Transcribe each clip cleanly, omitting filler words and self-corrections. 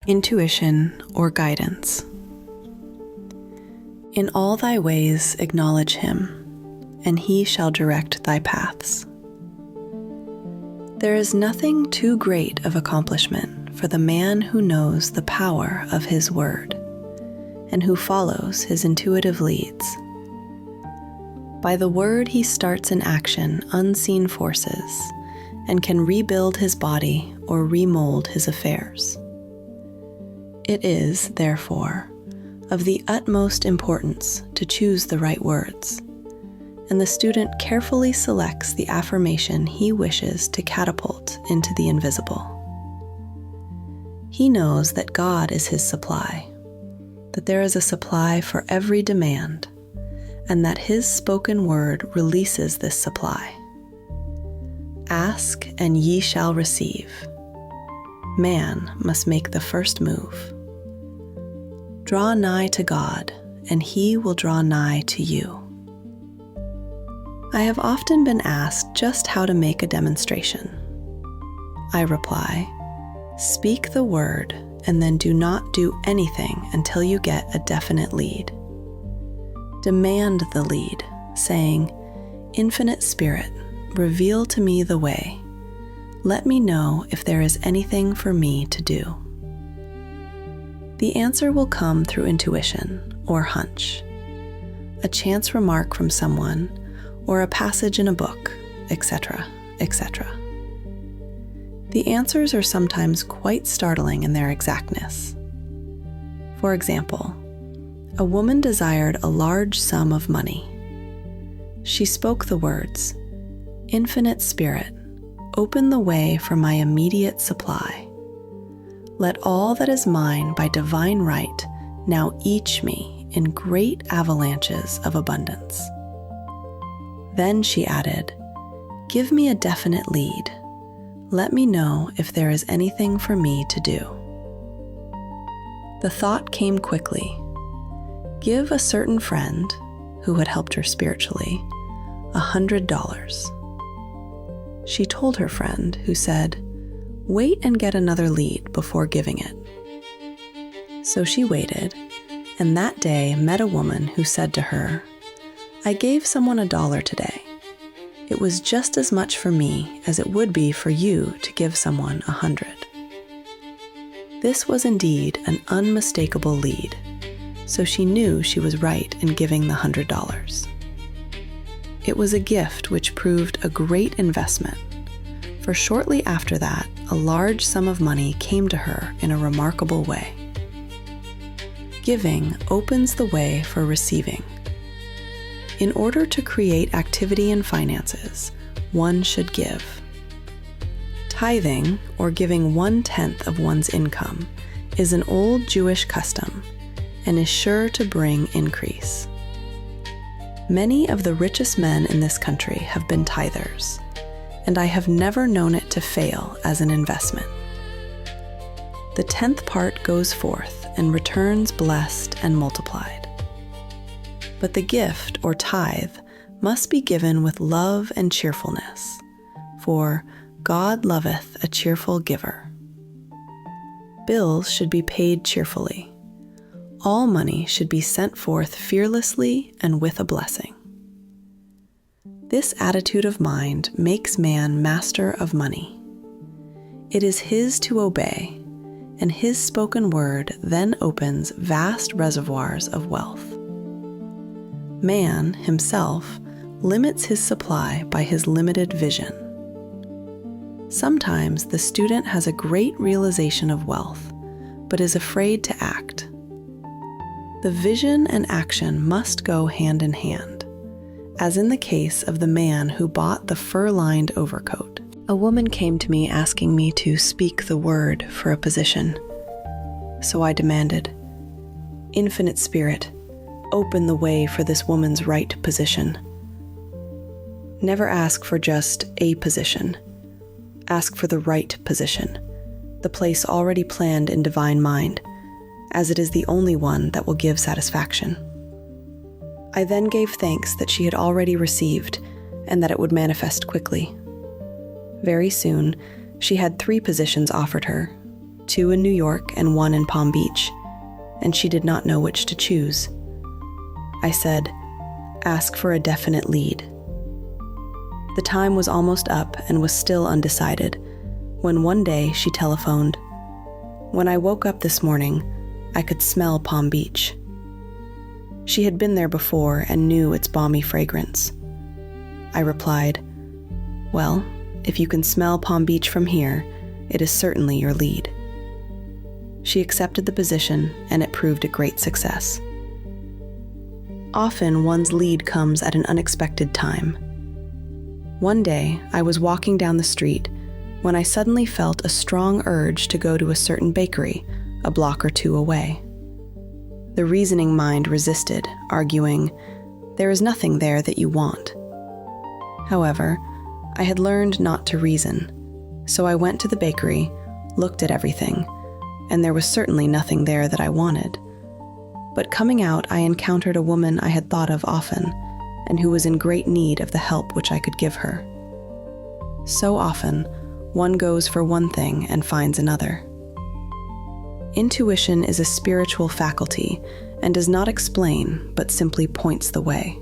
Intuition or guidance. In all thy ways acknowledge him, and he shall direct thy paths. There is nothing too great of accomplishment for the man who knows the power of his word, and who follows his intuitive leads. By the word he starts in action unseen forces, and can rebuild his body or remold his affairs. It is, therefore, of the utmost importance to choose the right words, and the student carefully selects the affirmation he wishes to catapult into the invisible. He knows that God is his supply, that there is a supply for every demand, and that his spoken word releases this supply. Ask, and ye shall receive. Man must make the first move. Draw nigh to God, and he will draw nigh to you. I have often been asked just how to make a demonstration. I reply, speak the word, and then do not do anything until you get a definite lead. Demand the lead, saying, Infinite Spirit, reveal to me the way. Let me know if there is anything for me to do. The answer will come through intuition or hunch, a chance remark from someone, or a passage in a book, etc., etc. The answers are sometimes quite startling in their exactness. For example, a woman desired a large sum of money. She spoke the words, Infinite Spirit, open the way for my immediate supply. Let all that is mine by divine right now each me in great avalanches of abundance. Then she added, give me a definite lead. Let me know if there is anything for me to do. The thought came quickly. Give a certain friend, who had helped her spiritually, $100. She told her friend, who said, wait and get another lead before giving it. So she waited, and that day met a woman who said to her, I gave someone $1 today. It was just as much for me as it would be for you to give someone 100. This was indeed an unmistakable lead, so she knew she was right in giving the $100. It was a gift which proved a great investment, for shortly after that, a large sum of money came to her in a remarkable way. Giving opens the way for receiving. In order to create activity in finances, one should give. Tithing, or giving 1/10 of one's income, is an old Jewish custom and is sure to bring increase. Many of the richest men in this country have been tithers, and I have never known it to fail as an investment. The 10th part goes forth and returns blessed and multiplied. But the gift, or tithe, must be given with love and cheerfulness, for God loveth a cheerful giver. Bills should be paid cheerfully. All money should be sent forth fearlessly and with a blessing. This attitude of mind makes man master of money. It is his to obey, and his spoken word then opens vast reservoirs of wealth. Man, himself, limits his supply by his limited vision. Sometimes the student has a great realization of wealth, but is afraid to act. The vision and action must go hand in hand, as in the case of the man who bought the fur-lined overcoat. A woman came to me asking me to speak the word for a position. So I demanded, Infinite Spirit, open the way for this woman's right position. Never ask for just a position. Ask for the right position, the place already planned in divine mind, as it is the only one that will give satisfaction. I then gave thanks that she had already received and that it would manifest quickly. Very soon, she had 3 positions offered her, 2 in New York and 1 in Palm Beach, and she did not know which to choose. I said, "Ask for a definite lead." The time was almost up and was still undecided, when one day she telephoned, "When I woke up this morning, I could smell Palm Beach." She had been there before and knew its balmy fragrance. I replied, "Well, if you can smell Palm Beach from here, it is certainly your lead." She accepted the position, and it proved a great success. Often one's lead comes at an unexpected time. One day, I was walking down the street when I suddenly felt a strong urge to go to a certain bakery a block or 2 away. The reasoning mind resisted, arguing, "There is nothing there that you want." However, I had learned not to reason, so I went to the bakery, looked at everything, and there was certainly nothing there that I wanted. But coming out, I encountered a woman I had thought of often, and who was in great need of the help which I could give her. So often, one goes for one thing and finds another. Intuition is a spiritual faculty and does not explain, but simply points the way.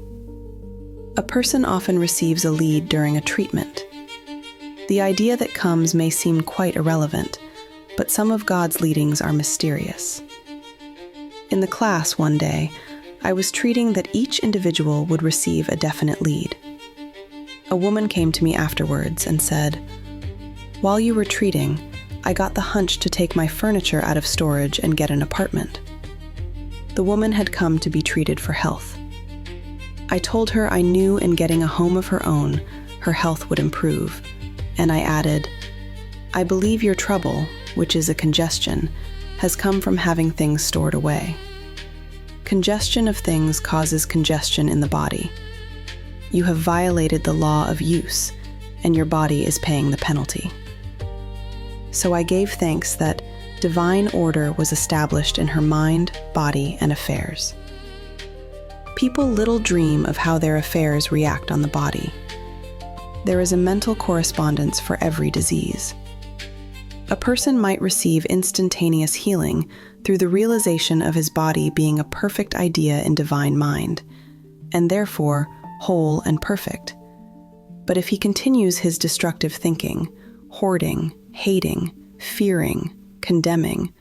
A person often receives a lead during a treatment. The idea that comes may seem quite irrelevant, but some of God's leadings are mysterious. In the class one day, I was treating that each individual would receive a definite lead. A woman came to me afterwards and said, "While you were treating, I got the hunch to take my furniture out of storage and get an apartment." The woman had come to be treated for health. I told her I knew in getting a home of her own, her health would improve, and I added, "I believe your trouble, which is a congestion, has come from having things stored away. Congestion of things causes congestion in the body. You have violated the law of use, and your body is paying the penalty." So I gave thanks that divine order was established in her mind, body, and affairs. People little dream of how their affairs react on the body. There is a mental correspondence for every disease. A person might receive instantaneous healing through the realization of his body being a perfect idea in divine mind, and therefore whole and perfect. But if he continues his destructive thinking, hoarding, hating, fearing, condemning,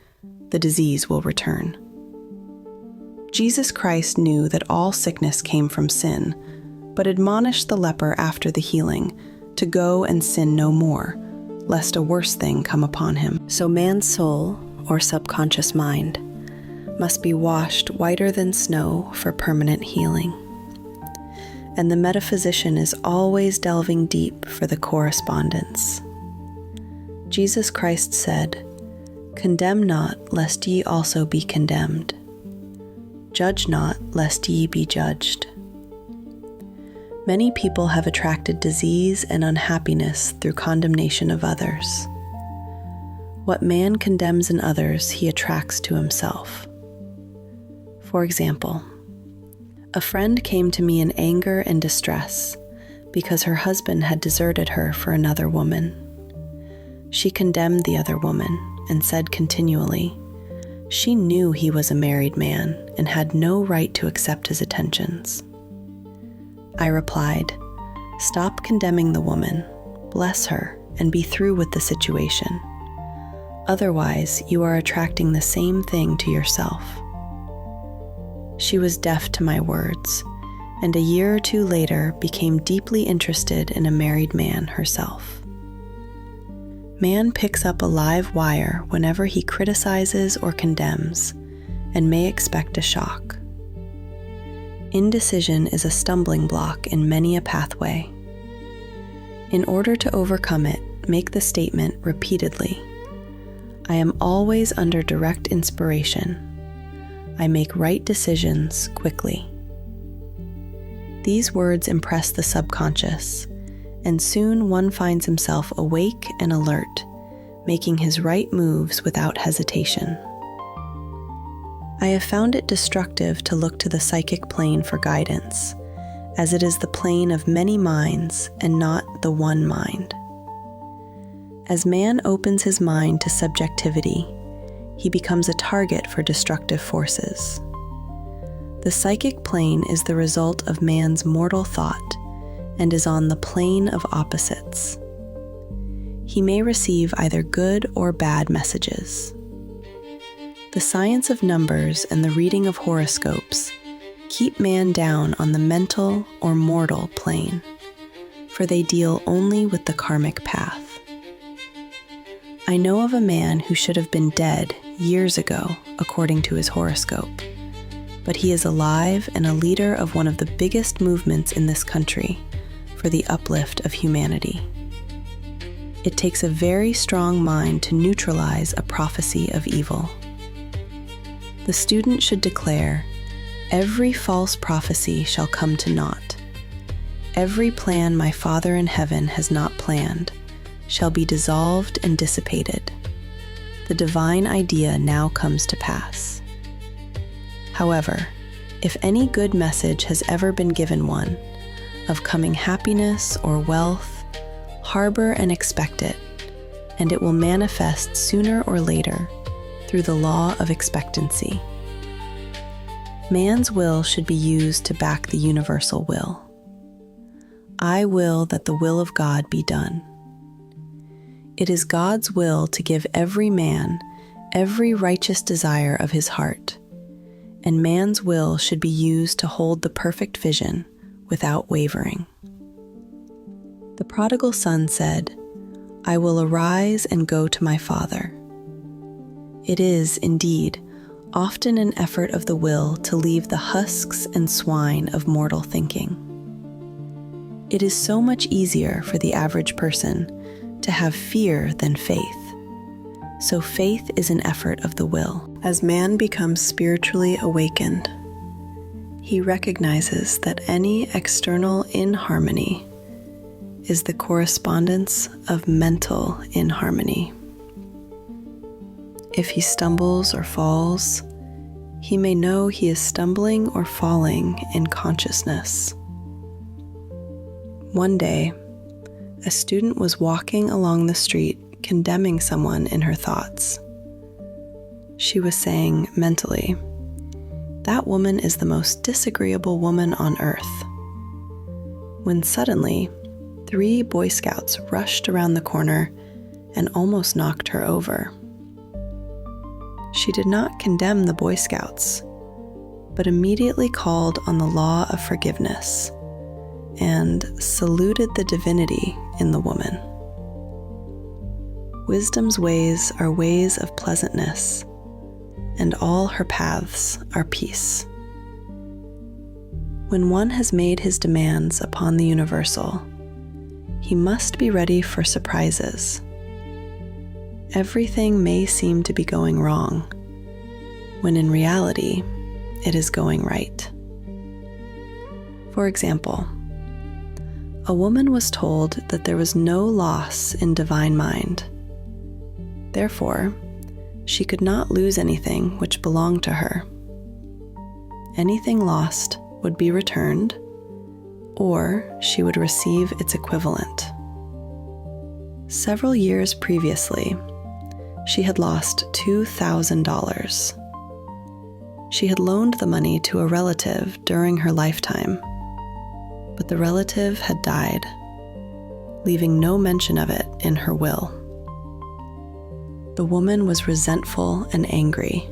the disease will return. Jesus Christ knew that all sickness came from sin, but admonished the leper after the healing to go and sin no more, lest a worse thing come upon him. So man's soul, or subconscious mind, must be washed whiter than snow for permanent healing. And the metaphysician is always delving deep for the correspondence. Jesus Christ said, "Condemn not, lest ye also be condemned. Judge not, lest ye be judged." Many people have attracted disease and unhappiness through condemnation of others. What man condemns in others, he attracts to himself. For example, a friend came to me in anger and distress because her husband had deserted her for another woman. She condemned the other woman and said continually, she knew he was a married man and had no right to accept his attentions. I replied, "Stop condemning the woman, bless her, and be through with the situation. Otherwise, you are attracting the same thing to yourself." She was deaf to my words, and a year or 2 later became deeply interested in a married man herself. Man picks up a live wire whenever he criticizes or condemns, and may expect a shock. Indecision is a stumbling block in many a pathway. In order to overcome it, make the statement repeatedly, "I am always under direct inspiration. I make right decisions quickly." These words impress the subconscious, and soon one finds himself awake and alert, making his right moves without hesitation. I have found it destructive to look to the psychic plane for guidance, as it is the plane of many minds and not the one mind. As man opens his mind to subjectivity, he becomes a target for destructive forces. The psychic plane is the result of man's mortal thought and is on the plane of opposites. He may receive either good or bad messages. The science of numbers and the reading of horoscopes keep man down on the mental or mortal plane, for they deal only with the karmic path. I know of a man who should have been dead years ago, according to his horoscope, but he is alive and a leader of one of the biggest movements in this country for the uplift of humanity. It takes a very strong mind to neutralize a prophecy of evil. The student should declare, "Every false prophecy shall come to naught. Every plan my Father in heaven has not planned shall be dissolved and dissipated. The divine idea now comes to pass." However, if any good message has ever been given one, of coming happiness or wealth, harbor and expect it, and it will manifest sooner or later through the law of expectancy. Man's will should be used to back the universal will. I will that the will of God be done. It is God's will to give every man every righteous desire of his heart, and man's will should be used to hold the perfect vision without wavering. The prodigal son said, "I will arise and go to my father." It is, indeed, often an effort of the will to leave the husks and swine of mortal thinking. It is so much easier for the average person to have fear than faith. So faith is an effort of the will. As man becomes spiritually awakened, he recognizes that any external inharmony is the correspondence of mental inharmony. If he stumbles or falls, he may know he is stumbling or falling in consciousness. One day, a student was walking along the street condemning someone in her thoughts. She was saying mentally, "That woman is the most disagreeable woman on earth," when suddenly 3 Boy Scouts rushed around the corner and almost knocked her over. She did not condemn the Boy Scouts, but immediately called on the law of forgiveness and saluted the divinity in the woman. Wisdom's ways are ways of pleasantness, and all her paths are peace. When one has made his demands upon the universal, he must be ready for surprises. Everything may seem to be going wrong, when in reality, it is going right. For example, a woman was told that there was no loss in divine mind. Therefore, she could not lose anything which belonged to her. Anything lost would be returned, or she would receive its equivalent. Several years previously, she had lost $2,000. She had loaned the money to a relative during her lifetime, but the relative had died, leaving no mention of it in her will. The woman was resentful and angry,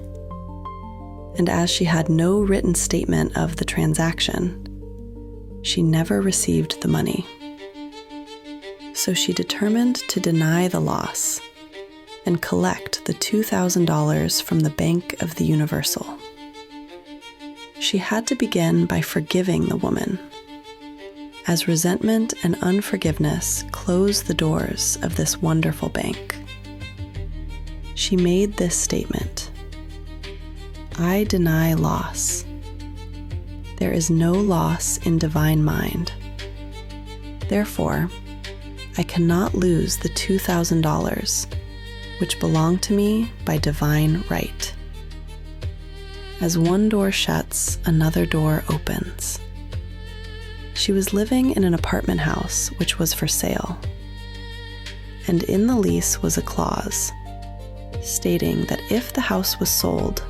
and as she had no written statement of the transaction, she never received the money. So she determined to deny the loss and collect the $2,000 from the Bank of the Universal. She had to begin by forgiving the woman, as resentment and unforgiveness closed the doors of this wonderful bank. She made this statement: "I deny loss. There is no loss in divine mind. Therefore, I cannot lose the $2,000, which belong to me by divine right. As one door shuts, another door opens." She was living in an apartment house which was for sale, and in the lease was a clause stating that if the house was sold,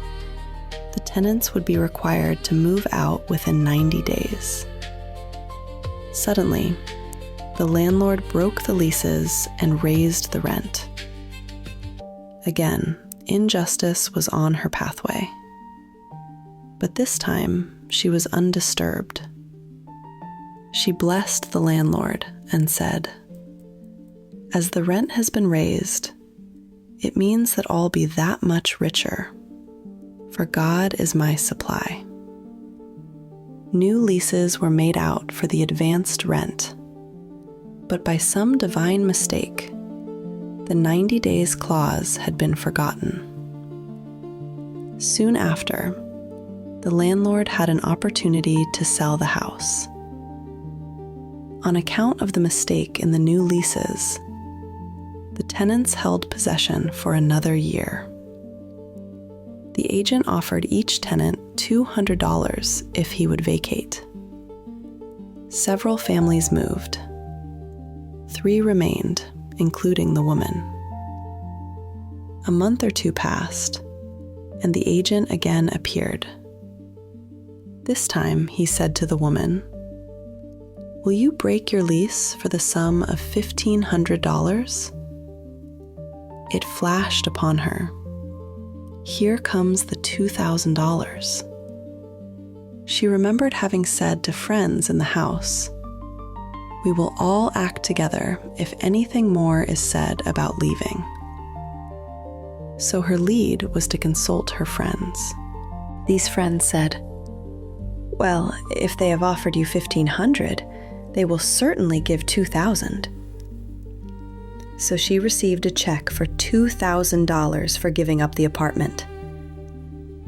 the tenants would be required to move out within 90 days. Suddenly, the landlord broke the leases and raised the rent. Again, injustice was on her pathway. But this time, she was undisturbed. She blessed the landlord and said, "As the rent has been raised, it means that I'll be that much richer, for God is my supply." New leases were made out for the advanced rent, but by some divine mistake, the 90 days clause had been forgotten. Soon after, the landlord had an opportunity to sell the house. On account of the mistake in the new leases, the tenants held possession for another year. The agent offered each tenant $200 if he would vacate. Several families moved. 3 remained, including the woman. A month or 2 passed, and the agent again appeared. This time he said to the woman, "Will you break your lease for the sum of $1,500? It flashed upon her. Here comes the $2,000. She remembered having said to friends in the house, "We will all act together if anything more is said about leaving." So her lead was to consult her friends. These friends said, "Well, if they have offered you $1,500, they will certainly give $2,000. So she received a check for $2,000 for giving up the apartment.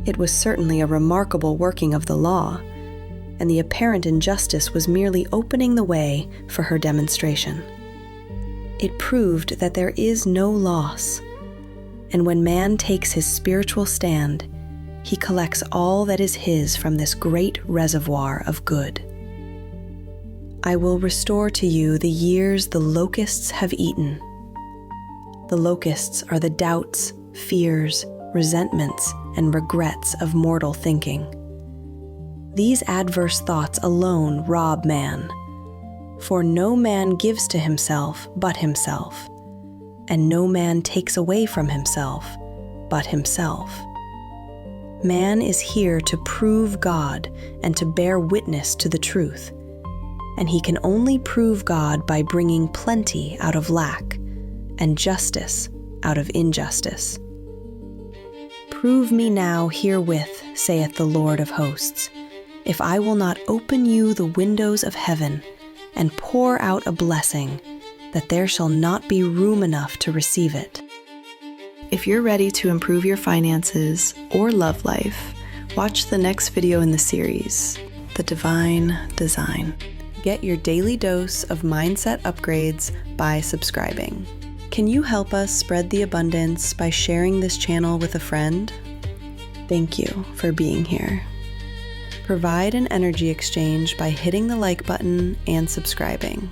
It was certainly a remarkable working of the law, and the apparent injustice was merely opening the way for her demonstration. It proved that there is no loss, and when man takes his spiritual stand, he collects all that is his from this great reservoir of good. "I will restore to you the years the locusts have eaten." The locusts are the doubts, fears, resentments, and regrets of mortal thinking. These adverse thoughts alone rob man, for no man gives to himself but himself, and no man takes away from himself but himself. Man is here to prove God and to bear witness to the truth, and he can only prove God by bringing plenty out of lack and justice out of injustice. "Prove me now herewith, saith the Lord of hosts, if I will not open you the windows of heaven and pour out a blessing, that there shall not be room enough to receive it." If you're ready to improve your finances or love life, watch the next video in the series, The Divine Design. Get your daily dose of mindset upgrades by subscribing. Can you help us spread the abundance by sharing this channel with a friend? Thank you for being here. Provide an energy exchange by hitting the like button and subscribing.